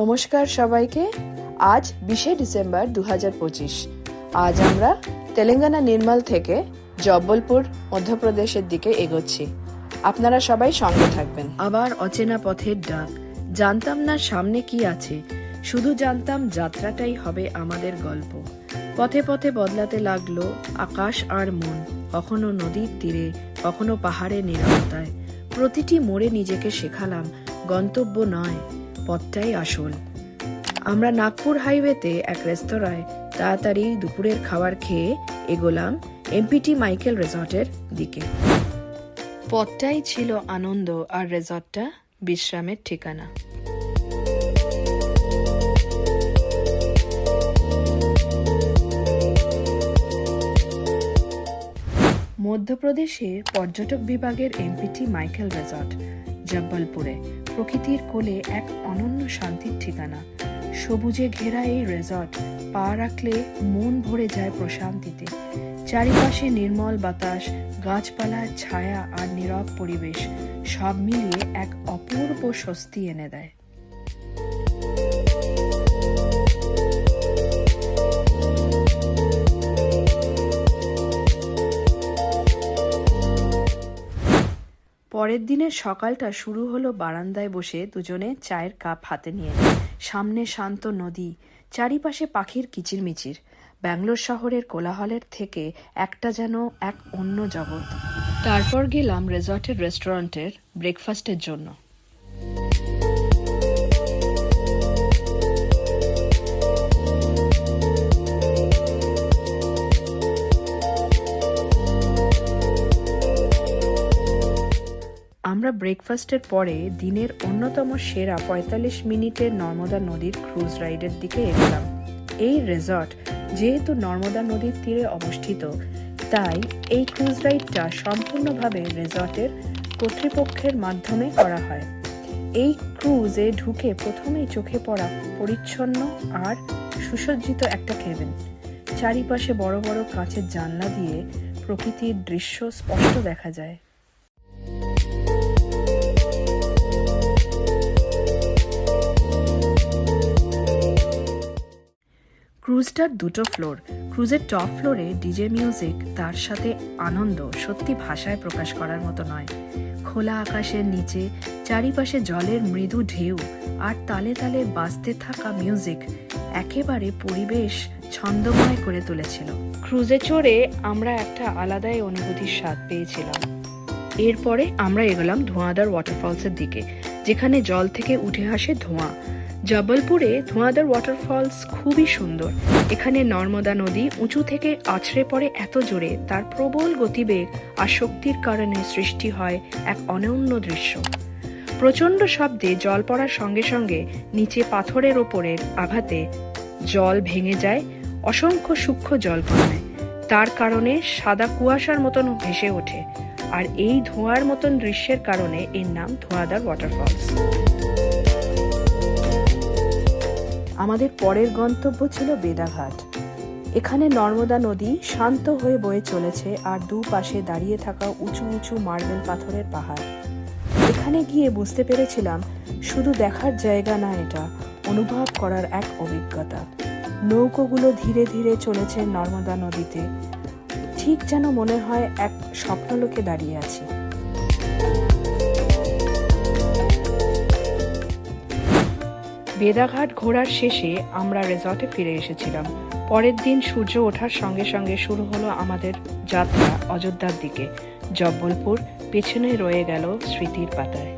নমস্কার সবাইকে। আজ 20শে ডিসেম্বর 2025। আজ আমরা তেলেঙ্গানা নির্মল থেকে জব্বলপুর মধ্যপ্রদেশের দিকে এগোচ্ছি। আপনারা সবাই সঙ্গে থাকবেন। আবার অচেনা পথের ডাক, জানতাম না সামনে কি আছে, শুধু জানতাম যাত্রাটাই হবে আমাদের গল্প। পথে পথে বদলাতে লাগলো আকাশ আর মন, কখনো নদীর তীরে, কখনো পাহাড়ের নীরবতায়। প্রতিটি মোড়ে নিজেকে শেখালাম গন্তব্য নয়, পথটাই আসল। আমরা নাগপুর হাইওয়েতে এক রেস্তোরাঁয় তাড়াতাড়ি দুপুরের খাবার খেয়ে এগোলাম এমপিটি মাইকেল রিসর্টের দিকে। পথটাই ছিল আনন্দ আর রিসর্টটা বিশ্রামের ঠিকানা। মধ্যপ্রদেশে পর্যটক বিভাগের এমপিটি মাইকেল রিসর্ট জব্বলপুরে প্রকৃতির কোলে এক অনন্য শান্তির ঠিকানা। সবুজে ঘেরা এই রিসর্ট পা রাখলে মন ভরে যায় প্রশান্তিতে। চারিপাশে নির্মল বাতাস, গাছপালার ছায়া আর নীরব পরিবেশ সব মিলিয়ে এক অপূর্ব স্বস্তি এনে দেয়। পরের দিনের সকালটা শুরু হলো বারান্দায় বসে দুজনে চায়ের কাপ হাতে নিয়ে। সামনে শান্ত নদী, চারিপাশে পাখির কিচিরমিচির। ব্যাঙ্গালোর শহরের কোলাহলের থেকে একটা যেন এক অন্য জগৎ। তারপর গেলাম রিসর্টের রেস্টুরেন্টের ব্রেকফাস্টের জন্য। আমরা ব্রেকফাস্টের পরে দিনের অন্যতম সেরা 45 মিনিটের নর্মদা নদীর ক্রুজ রাইডের দিকে এগোলাম। এই রিসর্ট যেহেতু নর্মদা নদীর তীরে অবস্থিত, তাই এই ক্রুজ রাইডটা সম্পূর্ণভাবে রিসর্টের কর্তৃপক্ষের মাধ্যমে করা হয়। এই ক্রুজে ঢুকে প্রথমেই চোখে পড়া পরিচ্ছন্ন আর সুসজ্জিত একটা কেবিন। চারিপাশে বড় বড় কাঁচের জানলা দিয়ে প্রকৃতির দৃশ্য স্পষ্ট দেখা যায়। ক্রুজটার দুটো ফ্লোর। ক্রুজের টপ ফ্লোরে ডিজে মিউজিক, তার সাথে আনন্দ সত্যি ভাষায় প্রকাশ করার মতো নয়। খোলা আকাশের নিচে চারিপাশে জলের মৃদু ঢেউ আর তালে তালে বাজতে থাকা মিউজিক একেবারে পরিবেশ ছন্দময় করে তুলেছিল। ক্রুজে চড়ে আমরা একটা আলাদাই অনুভূতির স্বাদ পেয়েছিলাম। এরপরে আমরা এগোলাম ধোঁয়াদার ওয়াটারফলসের দিকে, যেখানে জল থেকে উঠে আসে ধোঁয়া। জব্বলপুরে ধোঁয়াদার ওয়াটারফলস খুবই সুন্দর। এখানে নর্মদা নদী উঁচু থেকে আছড়ে পড়ে এত জোরে, তার প্রবল গতিবেগ আর শক্তির কারণে সৃষ্টি হয় এক অনন্য দৃশ্য। প্রচণ্ড শব্দে জল পড়ার সঙ্গে সঙ্গে নিচে পাথরের ওপরের আঘাতে জল ভেঙে যায় অসংখ্য সূক্ষ্ম জলকণায়। তার কারণে সাদা কুয়াশার মতন ভেসে ওঠে, আর এই ধোঁয়ার মতন দৃশ্যের কারণে এর নাম ধোঁয়াদার ওয়াটারফলস। আমাদের পরের গন্তব্য ছিল বেদাঘাট। এখানে নর্মদা নদী শান্ত হয়ে বয়ে চলেছে আর দুপাশে দাঁড়িয়ে থাকা উঁচু উঁচু মার্বেল পাথরের পাহাড়। এখানে গিয়ে বুঝতে পেরেছিলাম শুধু দেখার জায়গা না, এটা অনুভব করার এক অভিজ্ঞতা। নৌকোগুলো ধীরে ধীরে চলেছে নর্মদা নদীতে, ঠিক যেন মনে হয় এক স্বপ্নলোকে দাঁড়িয়ে আছি। বেদাঘাট ঘোরার শেষে আমরা রিসর্টে ফিরে এসেছিলাম। পরের দিন সূর্য ওঠার সঙ্গে সঙ্গে শুরু হলো আমাদের যাত্রা অযোধ্যার দিকে। জব্বলপুর পেছনে রয়ে গেল স্মৃতির পাতায়।